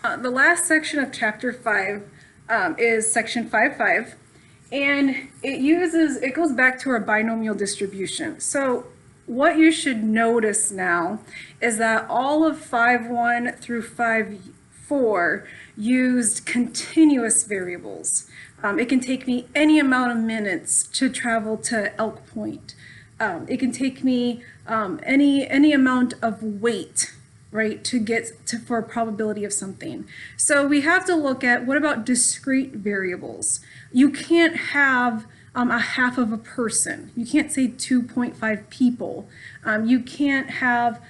The last section of chapter 5 is section 5.5, and it goes back to our binomial distribution. So what you should notice now is that all of 5.1 through 5.4 used continuous variables. It can take me any amount of minutes to travel to Elk Point. It can take me any amount of weight, right, to get to for a probability of something. So we have to look at, what about discrete variables? You can't have a half of a person. You can't say 2.5 people. You can't have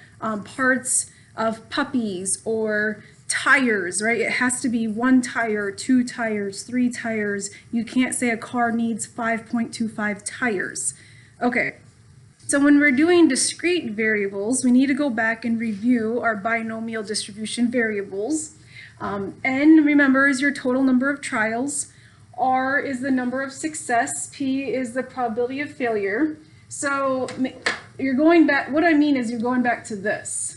parts of puppies or tires, right? It has to be 1 tire, 2 tires, 3 tires. You can't say a car needs 5.25 tires. Okay. So when we're doing discrete variables, we need to go back and review our binomial distribution variables. N, remember, is your total number of trials. R is the number of success. P is the probability of failure. So you're going back, what I mean is you're going back to this.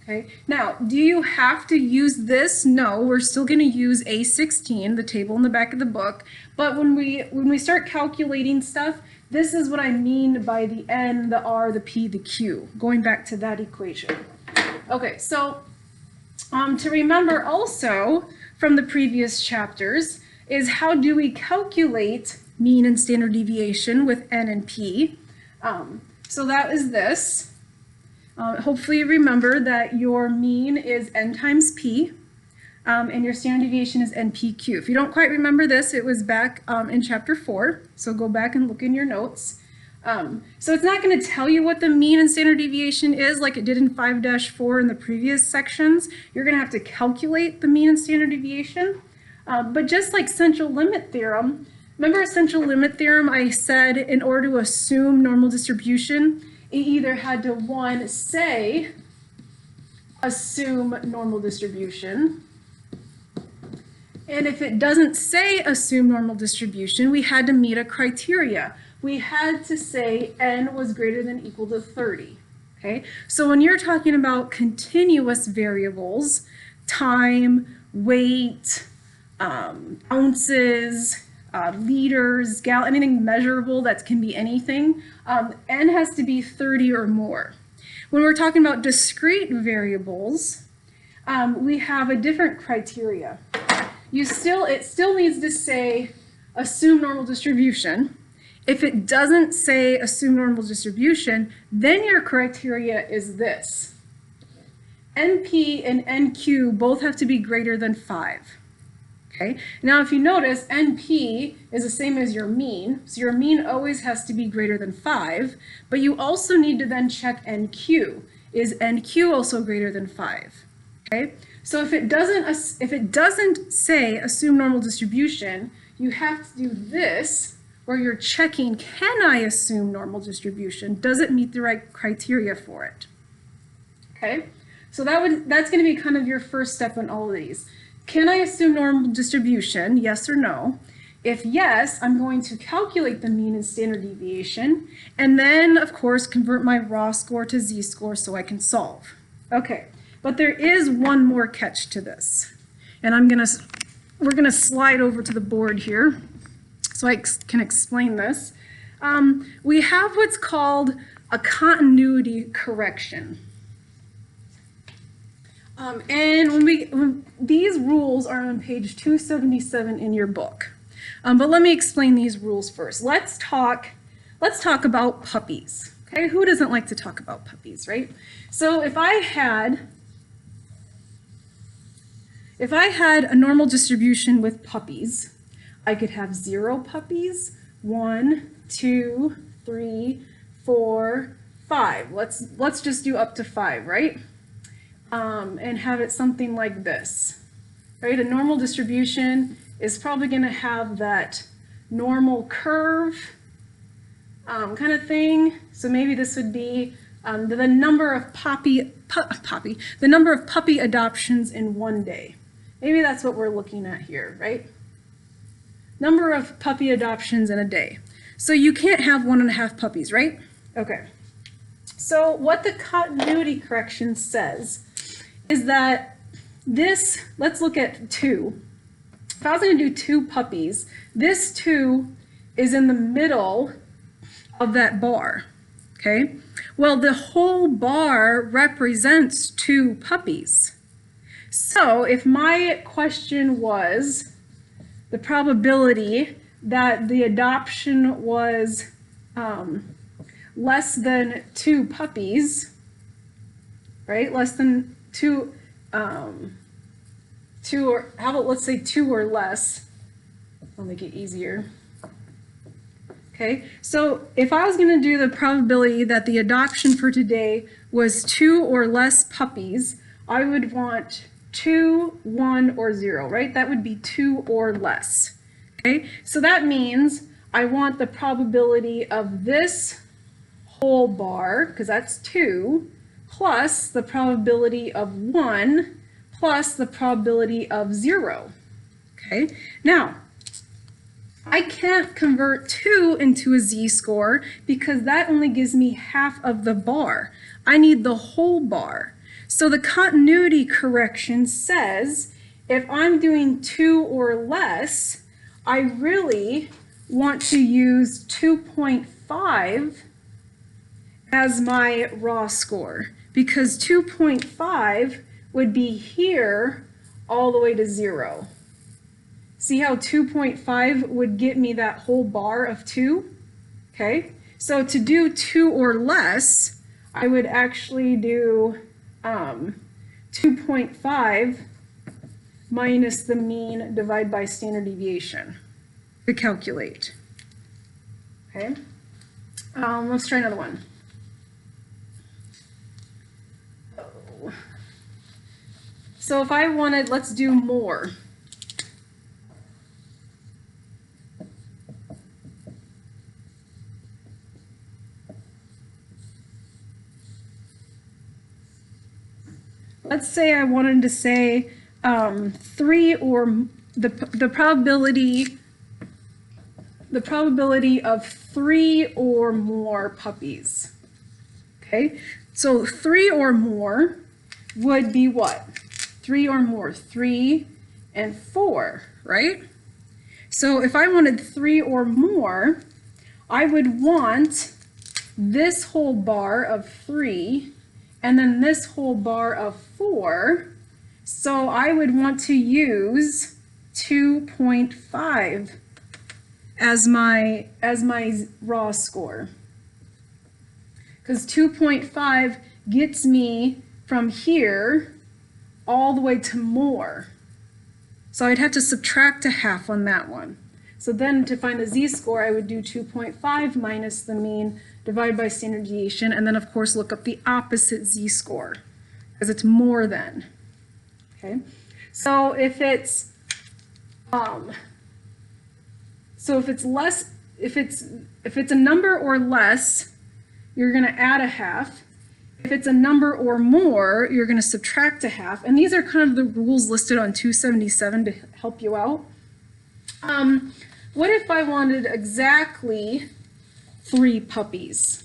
Okay, now, do you have to use this? No, we're still going to use A16, the table in the back of the book. But when we start calculating stuff, this is what I mean by the N, the R, the P, the Q, going back to that equation. Okay, so to remember also from the previous chapters is, how do we calculate mean and standard deviation with N and P? So that is this. Hopefully you remember that your mean is N times P, and your standard deviation is NPQ. If you don't quite remember this, it was back in chapter 4, so go back and look in your notes. So it's not going to tell you what the mean and standard deviation is like it did in 5-4 in the previous sections. You're going to have to calculate the mean and standard deviation. But just like central limit theorem, remember central limit theorem, I said in order to assume normal distribution, it either had to, one, say, assume normal distribution. And if it doesn't say assume normal distribution, we had to meet a criteria. We had to say N was greater than or equal to 30. Okay? So when you're talking about continuous variables, time, weight, ounces, liters, anything measurable that can be anything, N has to be 30 or more. When we're talking about discrete variables, we have a different criteria. It still needs to say assume normal distribution. If it doesn't say assume normal distribution, then your criteria is this. NP and NQ both have to be greater than 5. Okay. Now, if you notice, NP is the same as your mean, so your mean always has to be greater than 5, but you also need to then check NQ. Is NQ also greater than 5? Okay. So if it doesn't say assume normal distribution, you have to do this, where you're checking, can I assume normal distribution? Does it meet the right criteria for it? Okay. So that's going to be kind of your first step in all of these. Can I assume normal distribution? Yes or no? If yes, I'm going to calculate the mean and standard deviation, and then, of course, convert my raw score to z-score so I can solve. Okay, but there is one more catch to this, and we're gonna slide over to the board here so I can explain this. We have what's called a continuity correction. And these rules are on page 277 in your book. But let me explain these rules first. Let's talk about puppies. Okay, who doesn't like to talk about puppies, right? So if I had a normal distribution with puppies, I could have 0 puppies, 1, 2, 3, 4, 5. Let's just do up to 5, right? And have it something like this, right? A normal distribution is probably going to have that normal curve kind of thing. So maybe this would be the number of puppy adoptions in one day. Maybe that's what we're looking at here, right? Number of puppy adoptions in a day. So you can't have 1.5 puppies, right? Okay. So what the continuity correction says is that this, let's look at 2. If I was going to do 2 puppies, this 2 is in the middle of that bar, okay? Well, the whole bar represents 2 puppies. So if my question was the probability that the adoption was less than 2 puppies, right? Less than 2, 2 or, how about let's say 2 or less. I'll make it easier. Okay, so if I was going to do the probability that the adoption for today was 2 or less puppies, I would want 2, 1, or 0, right? That would be 2 or less. Okay, so that means I want the probability of this whole bar, because that's 2, plus the probability of 1, plus the probability of 0. Okay, now I can't convert 2 into a z-score because that only gives me half of the bar. I need the whole bar. So the continuity correction says if I'm doing 2 or less, I really want to use 2.5 as my raw score, because 2.5 would be here all the way to 0. See how 2.5 would get me that whole bar of 2? Okay, so to do 2 or less, I would actually do 2.5 minus the mean divided by standard deviation to calculate. Okay, let's try another one. So if I wanted, let's do more. Let's say I wanted to say 3 or the probability of 3 or more puppies. Okay, so 3 or more would be what? 3 or more, 3 and 4, right? So if I wanted 3 or more, I would want this whole bar of 3 and then this whole bar of 4. So I would want to use 2.5 as my raw score, because 2.5 gets me from here all the way to more. So I'd have to subtract a half on that one. So then to find the z-score, I would do 2.5 minus the mean divided by standard deviation, and then of course look up the opposite z-score, because it's more than. Okay, so if it's less, if it's a number or less, you're going to add a half. If it's a number or more, you're going to subtract a half. And these are kind of the rules listed on 277 to help you out. What if I wanted exactly 3 puppies?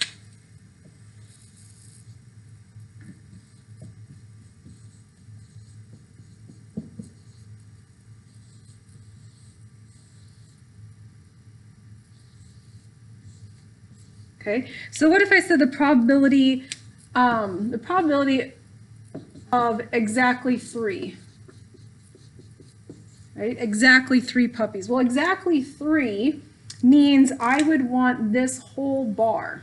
Okay, so what if I said the probability of exactly 3? Right, exactly 3 puppies. Well, exactly 3 means I would want this whole bar,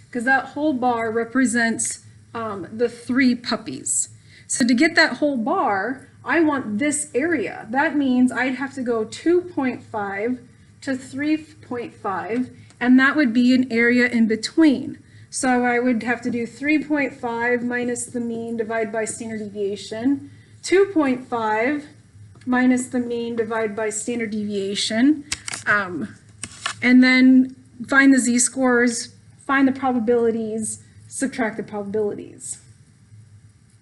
because that whole bar represents the 3 puppies. So to get that whole bar, I want this area. That means I'd have to go 2.5 to 3.5, and that would be an area in between. So I would have to do 3.5 minus the mean divided by standard deviation, 2.5 minus the mean divided by standard deviation, and then find the z-scores, find the probabilities, subtract the probabilities.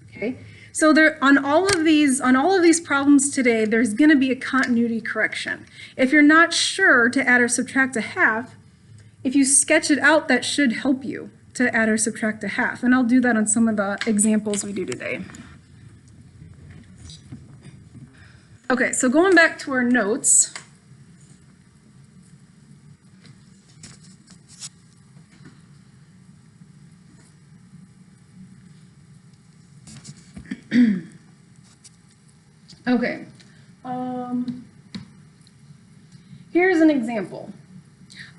Okay, so there on all of these problems today, there's going to be a continuity correction. If you're not sure to add or subtract a half, if you sketch it out, that should help you. to add or subtract a half. And I'll do that on some of the examples we do today. Okay, so going back to our notes. Okay, here's an example.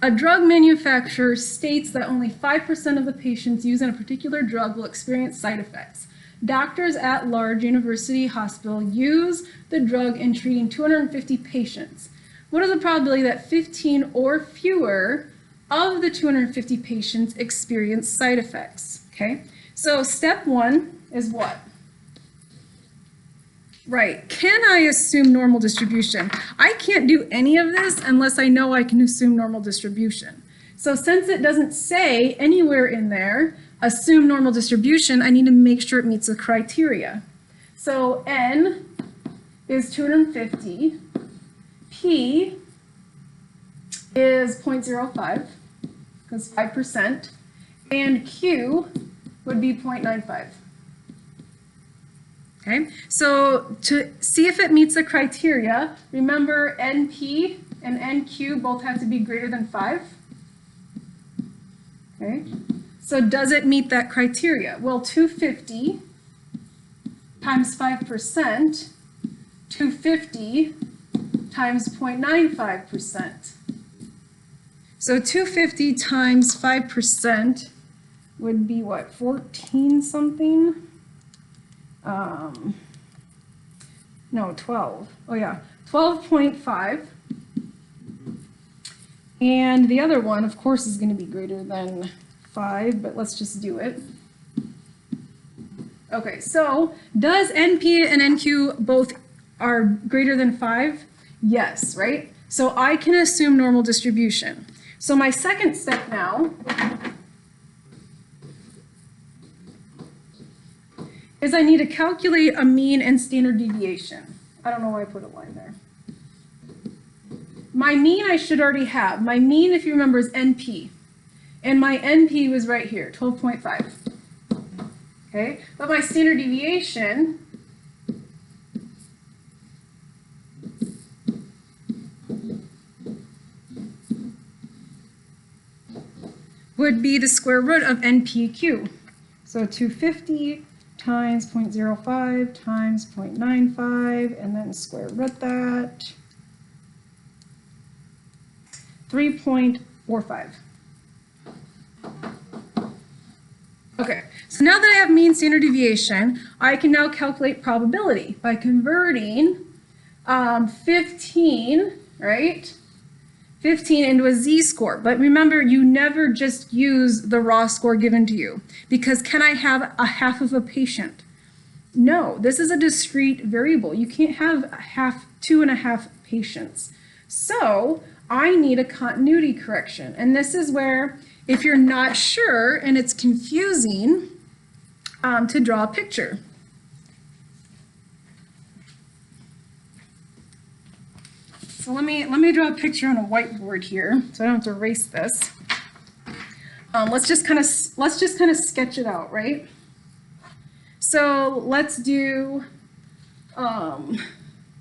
A drug manufacturer states that only 5% of the patients using a particular drug will experience side effects. Doctors at large university hospital use the drug in treating 250 patients. What is the probability that 15 or fewer of the 250 patients experience side effects? Okay, so step one is what? Right, can I assume normal distribution? I can't do any of this unless I know I can assume normal distribution. So since it doesn't say anywhere in there, assume normal distribution, I need to make sure it meets the criteria. So N is 250, P is 0.05, because 5%, and Q would be 0.95. Okay, so to see if it meets the criteria, remember NP and NQ both have to be greater than 5. Okay, so does it meet that criteria? Well, 250 times 5%, 250 times 0.95%. So 250 times 5% would be what, 14 something? No, 12. Oh yeah, 12.5. And the other one, of course, is going to be greater than 5, but let's just do it. Okay, so does NP and NQ both are greater than 5? Yes, right? So I can assume normal distribution. So my second step now is I need to calculate a mean and standard deviation. I don't know why I put a line there. My mean I should already have. My mean, if you remember, is NP. And my NP was right here, 12.5. Okay, but my standard deviation would be the square root of NPQ. So 250 times 0.05 times 0.95, and then square root that. 3.45. Okay, so now that I have mean standard deviation, I can now calculate probability by converting 15, right? 15 into a z-score. But remember, you never just use the raw score given to you, because can I have a half of a patient? No, this is a discrete variable. You can't have 2.5 patients. So I need a continuity correction. And this is where, if you're not sure and it's confusing, to draw a picture. So let me draw a picture on a whiteboard here, so I don't have to erase this. Let's just kind of sketch it out, right? So let's do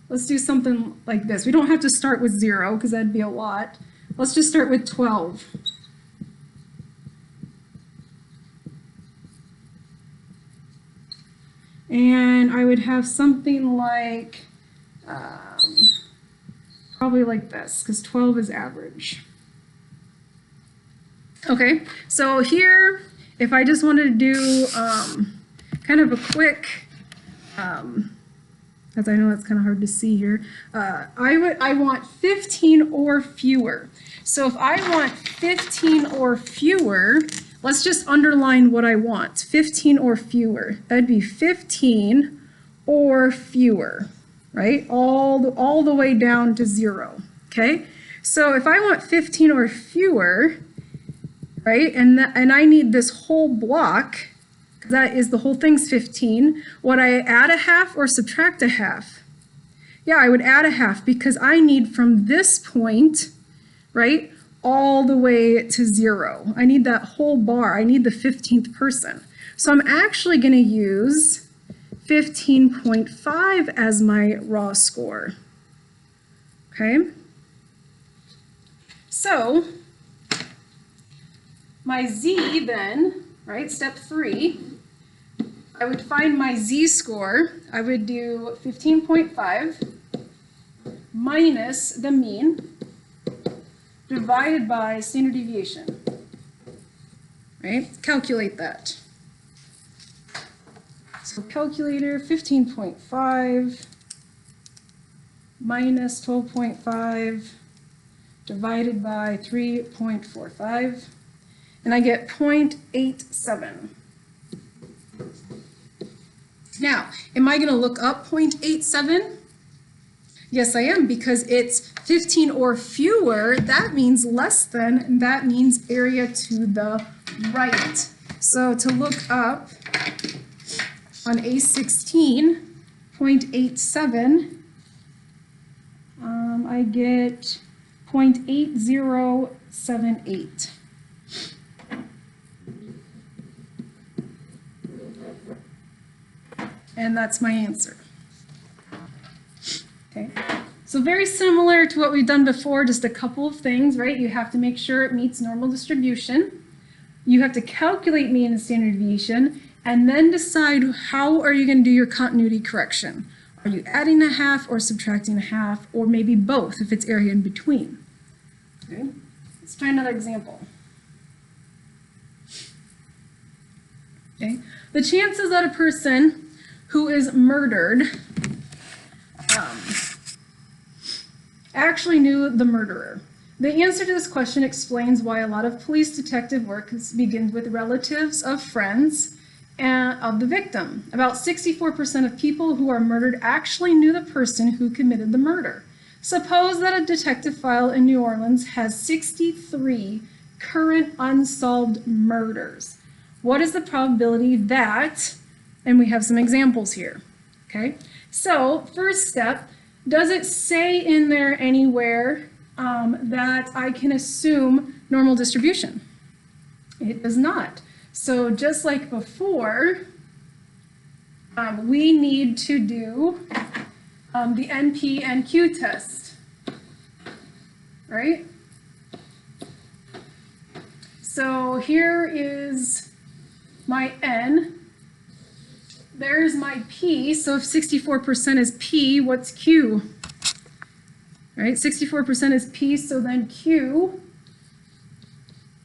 something like this. We don't have to start with 0 because that'd be a lot. Let's just start with 12. And I would have something like probably like this, because 12 is average. Okay, so here, if I just wanted to do kind of a quick, as I know it's kind of hard to see here, I want 15 or fewer. So if I want 15 or fewer, let's just underline what I want, 15 or fewer. That'd be 15 or fewer. Right? All the way down to 0, okay? So if I want 15 or fewer, right, and I need this whole block, that is the whole thing's 15, would I add a half or subtract a half? Yeah, I would add a half because I need from this point, right, all the way to 0. I need that whole bar. I need the 15th person. So I'm actually going to use 15.5 as my raw score. Okay? So my Z then, right, step 3, I would find my Z-score. I would do 15.5 minus the mean divided by standard deviation, right? Calculate that. So calculator, 15.5 minus 12.5 divided by 3.45, and I get 0.87. Now, am I going to look up 0.87? Yes, I am, because it's 15 or fewer. That means less than, and that means area to the right. So to look up on A16, 0.87, I get 0.8078. And that's my answer. Okay, so very similar to what we've done before, just a couple of things, right? You have to make sure it meets normal distribution. You have to calculate mean and standard deviation, and then decide how are you going to do your continuity correction. Are you adding a half or subtracting a half, or maybe both if it's area in between? Okay, let's try another example. Okay, the chances that a person who is murdered actually knew the murderer. The answer to this question explains why a lot of police detective work begins with relatives of friends and of the victim. About 64% of people who are murdered actually knew the person who committed the murder. Suppose that a detective file in New Orleans has 63 current unsolved murders. What is the probability that, and we have some examples here, okay? So first step, does it say in there anywhere that I can assume normal distribution? It does not. So just like before, we need to do the NP-NQ test, right? So here is my N. There's my P, so if 64% is P, what's Q? Right, 64% is P, so then Q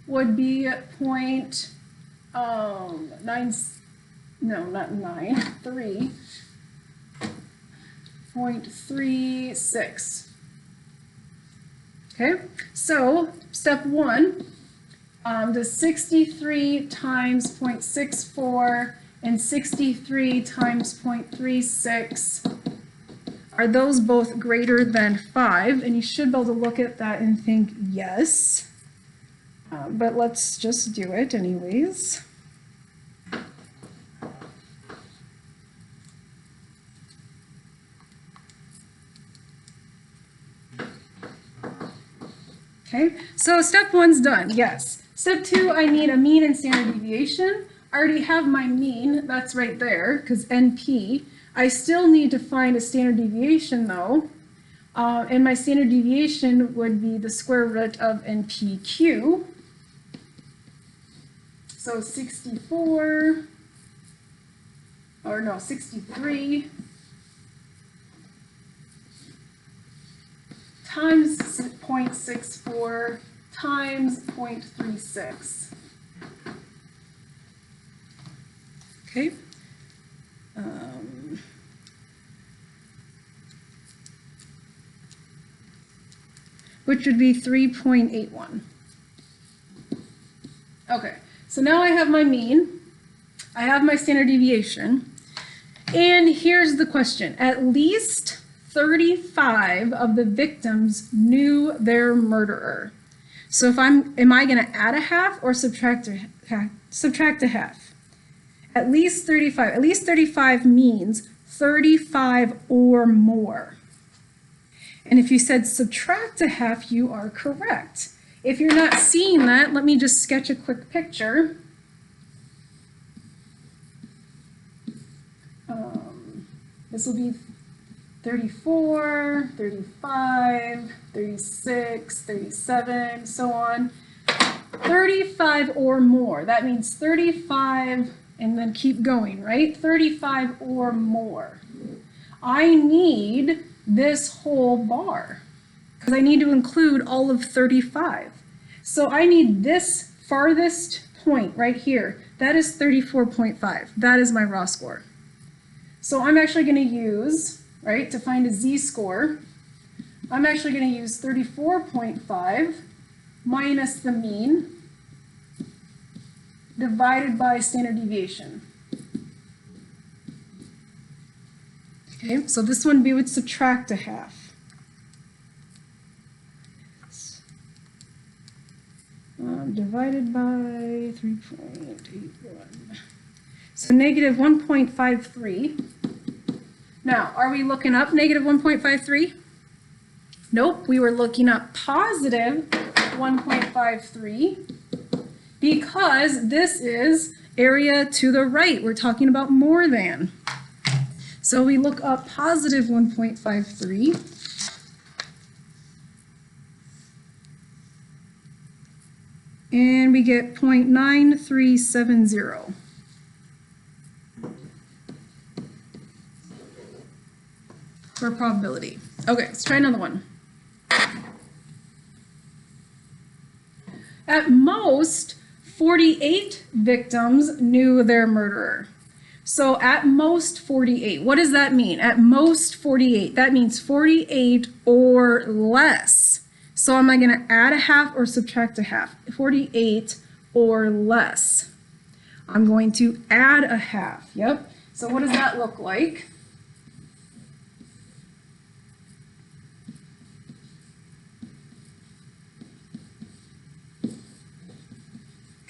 would be 3.36. Okay, so step 1, does 63 times 0.64 and 63 times 0.36, are those both greater than 5? And you should be able to look at that and think yes, but let's just do it anyways. Okay, so step 1's done, yes. Step 2, I need a mean and standard deviation. I already have my mean, that's right there, because NP. I still need to find a standard deviation though, and my standard deviation would be the square root of NPQ. So 63 times 0.64 times 0.36. Okay. Which would be 3.81. Okay, so now I have my mean, I have my standard deviation, and here's the question. At least 35 of the victims knew their murderer. So if am I going to add a half or subtract a half? At least 35. At least 35 means 35 or more. And if you said subtract a half, you are correct. If you're not seeing that, let me just sketch a quick picture. This will be 34, 35, 36, 37, so on. 35 or more. That means 35 and then keep going, right? 35 or more. I need this whole bar because I need to include all of 35. So I need this farthest point right here. That is 34.5. That is my raw score. So I'm actually going to use, right, to find a z-score, I'm actually going to use 34.5 minus the mean divided by standard deviation. Okay, so this one we would subtract a half. Divided by 3.81. So negative 1.53. Now, are we looking up negative 1.53? Nope, we were looking up positive 1.53 because this is area to the right. We're talking about more than. So we look up positive 1.53. And we get 0.9370. For probability. Okay, let's try another one. At most, 48 victims knew their murderer. So at most 48. What does that mean? At most 48. That means 48 or less. So am I going to add a half or subtract a half? 48 or less. I'm going to add a half. Yep. So what does that look like?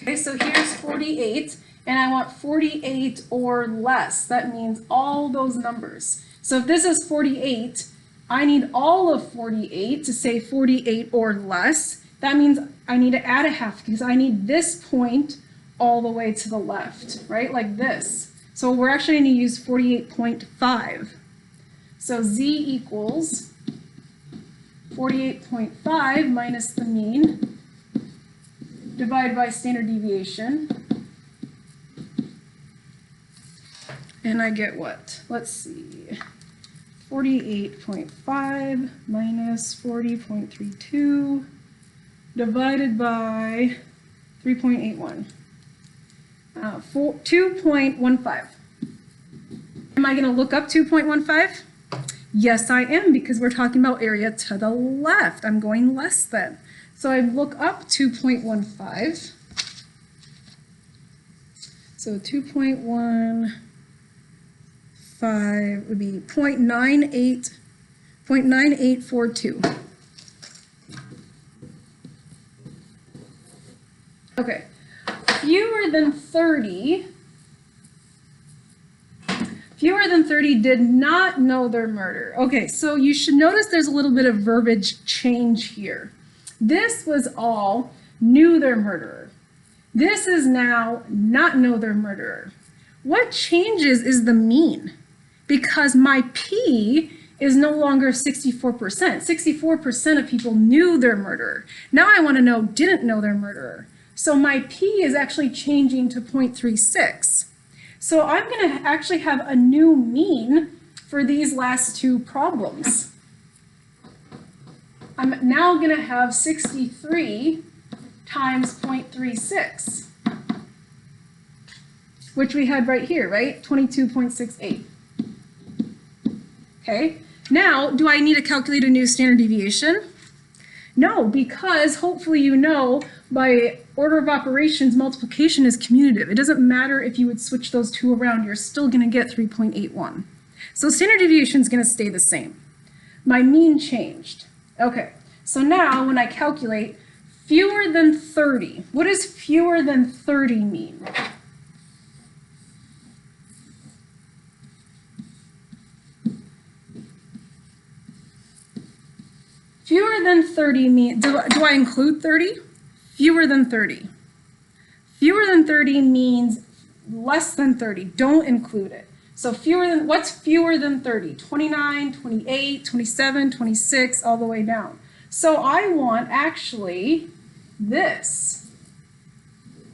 Okay, so here's 48, and I want 48 or less. That means all those numbers. So if this is 48, I need all of 48 to say 48 or less. That means I need to add a half because I need this point all the way to the left, right? Like this. So we're actually going to use 48.5. So z equals 48.5 minus the mean divided by standard deviation. And I get what? Let's see. 48.5 minus 40.32 divided by 3.81. 2.15. Am I going to look up 2.15? Yes, I am, because we're talking about area to the left. I'm going less than. So I look up 2.15. So 2.15 would be 0.9842. Okay, fewer than 30 did not know their murder. Okay, so you should notice there's a little bit of verbiage change here. This was all knew their murderer. This is now not know their murderer. What changes is the mean, because my P is no longer 64%. 64% of people knew their murderer. Now I want to know didn't know their murderer. So my P is actually changing to 0.36. So I'm going to actually have a new mean for these last two problems. I'm now going to have 63 times 0.36, which we had right here, right? 22.68. Okay, now do I need to calculate a new standard deviation? No, because hopefully you know by order of operations, multiplication is commutative. It doesn't matter if you would switch those two around, you're still going to get 3.81. So standard deviation is going to stay the same. My mean changed. Okay, so now when I calculate fewer than 30, what does fewer than 30 mean? Fewer than 30 means, do I include 30? Fewer than 30. Fewer than 30 means less than 30. Don't include it. So fewer than, what's fewer than 30? 29, 28, 27, 26, all the way down. So I want actually this.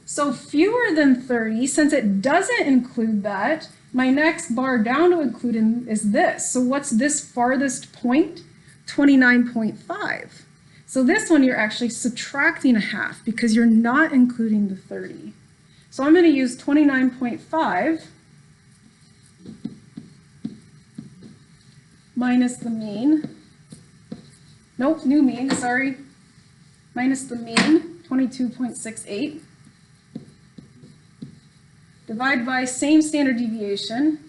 So fewer than 30, since it doesn't include that, my next bar down to include is this. So what's this farthest point? 29.5. So this one you're actually subtracting a half because you're not including the 30. So I'm going to use 29.5 minus the mean. Nope, new mean, sorry. Minus the mean, 22.68. Divide by same standard deviation.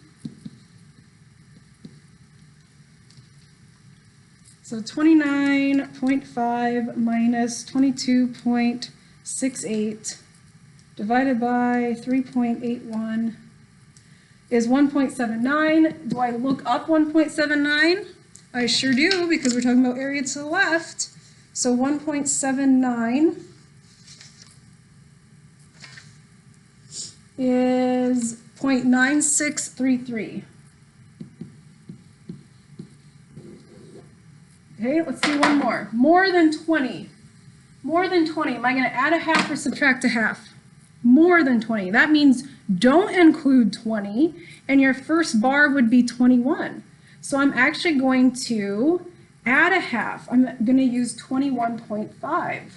So 29.5 minus 22.68 divided by 3.81 is 1.79. Do I look up 1.79? I sure do, because we're talking about area to the left. So 1.79 is 0.9633. Okay, let's do one more. More than 20. More than 20. Am I going to add a half or subtract a half? More than 20. That means don't include 20, and your first bar would be 21. So I'm actually going to add a half. I'm going to use 21.5.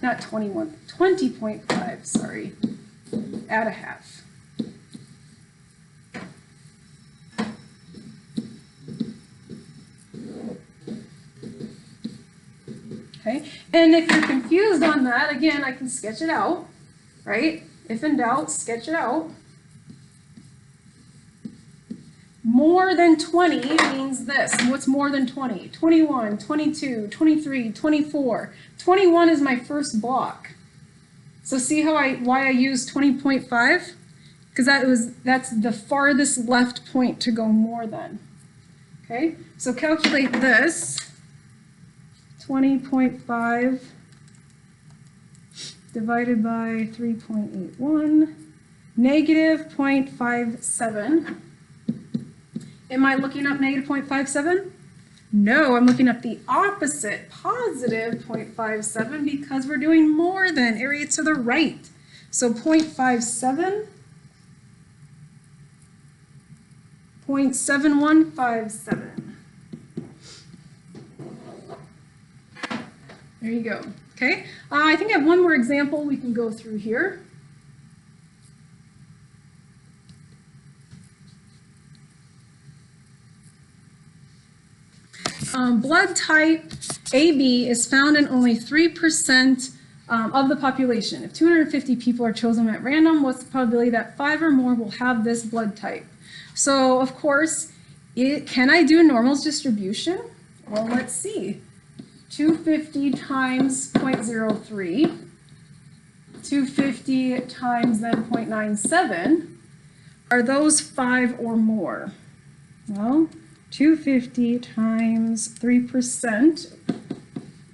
Not 21, 20.5, sorry. Add a half. Okay, and if you're confused on that, again, I can sketch it out, right? If in doubt, sketch it out. More than 20 means this. And what's more than 20? 21, 22, 23, 24. 21 is my first block. So see how why I used 20.5? Because that's the farthest left point to go more than. Okay, so calculate this. 20.5 divided by 3.81, negative 0.57. Am I looking up negative 0.57? No, I'm looking up the opposite, positive 0.57, because we're doing more than, area to the right. So 0.57, 0.7157. There you go. Okay, I think I have one more example we can go through here. Blood type AB is found in only 3% of the population. If 250 people are chosen at random, what's the probability that 5 or more will have this blood type? So, of course, can I do a Normals distribution? Well, let's see. 250 times 0.03, 250 times then 0.97, are those 5 or more? Well, 250 times 3%,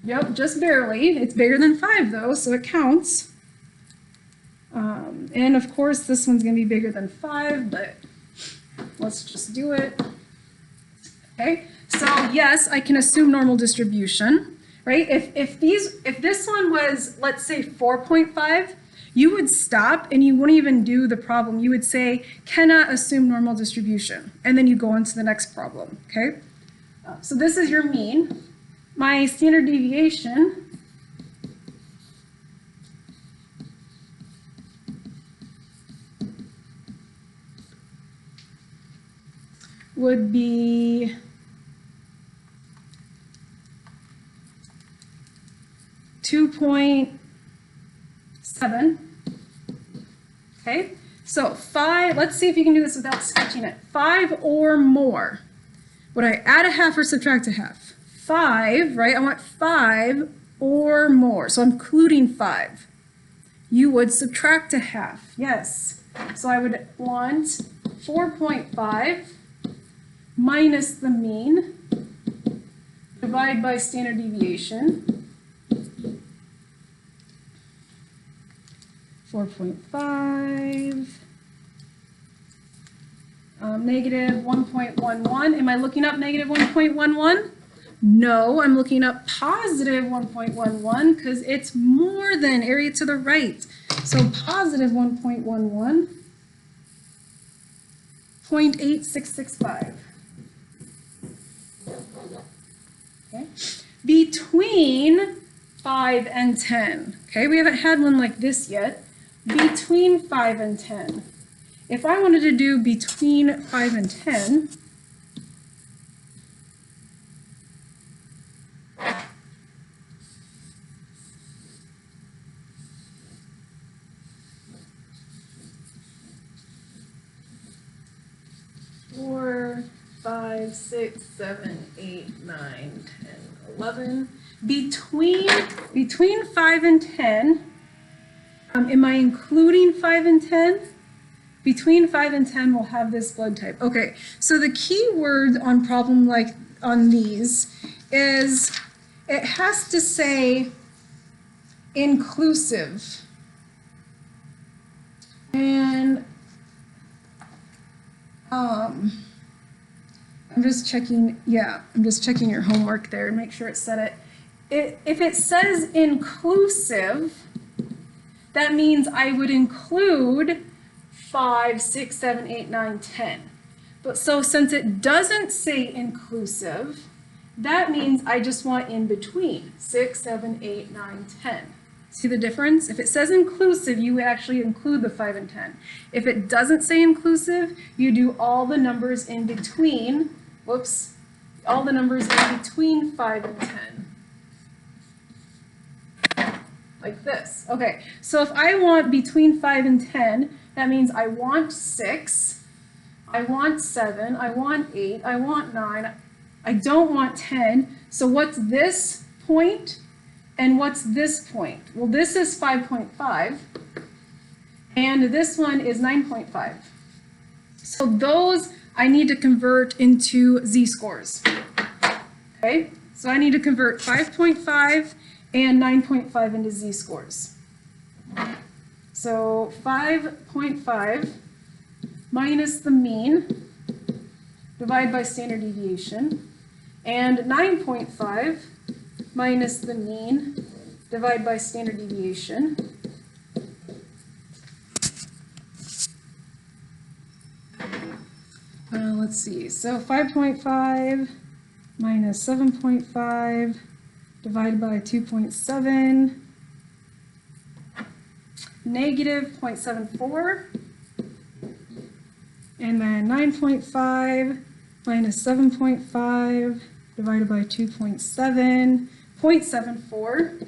yep, just barely. It's bigger than 5 though, so it counts. And of course this one's going to be bigger than 5, but let's just do it. Okay, so yes, I can assume normal distribution, right? If this one was, let's say 4.5, you would stop and you wouldn't even do the problem. You would say, cannot assume normal distribution. And then you go on to the next problem, okay? So this is your mean. My standard deviation would be 2.7. Okay, so 5, let's see if you can do this without sketching it. 5 or more. Would I add a half or subtract a half? 5, right? I want 5 or more. So I'm including 5. You would subtract a half. Yes. So I would want 4.5 minus the mean, divide by standard deviation, 4.5, negative 1.11. Am I looking up negative 1.11? No, I'm looking up positive 1.11 because it's more than area to the right. So positive 1.11, 0.8665. Okay. Between 5 and 10. Okay, we haven't had one like this yet. Between 5 and 10. If I wanted to do between 5 and 10, four, 5, 6, 7, 8, 9, 10, 11. Between 5 and 10, am I including 5 and 10? Between 5 and 10, we'll have this blood type. Okay, so the key word on problem like on these is it has to say inclusive. And I'm just checking, I'm just checking your homework there and make sure it said it. If it says inclusive, that means I would include 5, 6, 7, 8, 9, 10. But so since it doesn't say inclusive, that means I just want in between 6, 7, 8, 9, 10. See the difference? If it says inclusive, you actually include the 5 and 10. If it doesn't say inclusive, you do all the numbers in between, all the numbers in between 5 and 10. Like this. Okay, so if I want between 5 and 10, that means I want 6, I want 7, I want 8, I want 9, I don't want 10. So what's this point and what's this point? Well, this is 5.5 and this one is 9.5. So those I need to convert into z-scores. Okay, so I need to convert 5.5 and 9.5 into z-scores. So 5.5 minus the mean, divide by standard deviation, and 9.5 minus the mean, divide by standard deviation. Let's see, so 5.5 minus 7.5 divided by 2.7, negative 0.74, and then 9.5 minus 7.5 divided by 2.7, 0.74.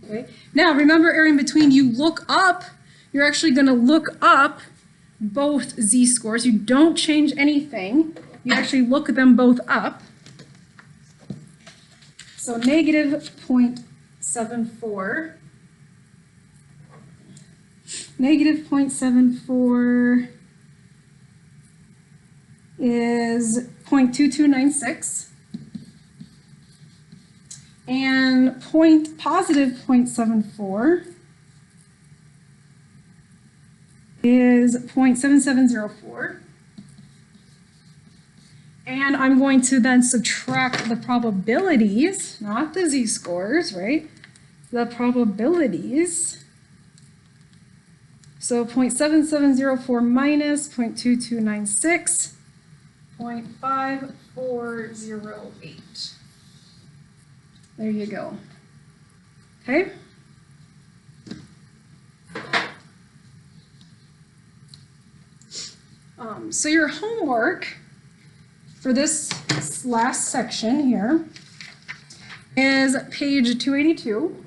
Okay. Now remember, area in between, you look up, you're actually going to look up both z-scores. You don't change anything. You actually look them both up. So negative 0.74. Negative 0.74 is 0.2296. And positive 0.74 is 0.7704. And I'm going to then subtract the probabilities, not the z-scores, right? The probabilities. So 0.7704 minus 0.2296, 0.5408. There you go. Okay? So your homework for this last section here is page 282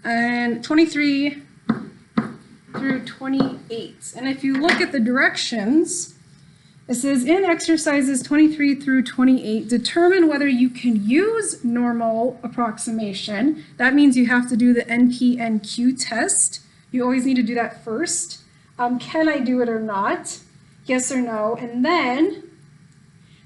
and 23 through 28. And if you look at the directions, it says in exercises 23 through 28, determine whether you can use normal approximation. That means you have to do the NP-NQ test. You always need to do that first. Can I do it or not? yes or no, and then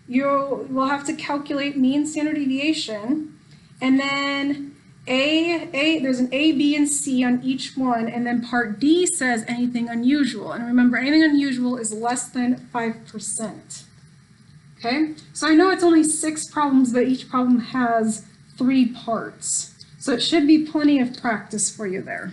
you will have to calculate mean standard deviation, and then there's an A, B, and C on each one, and then part D says anything unusual. And remember, anything unusual is less than 5%. Okay, so I know it's only 6 problems, but each problem has 3 parts. So it should be plenty of practice for you there.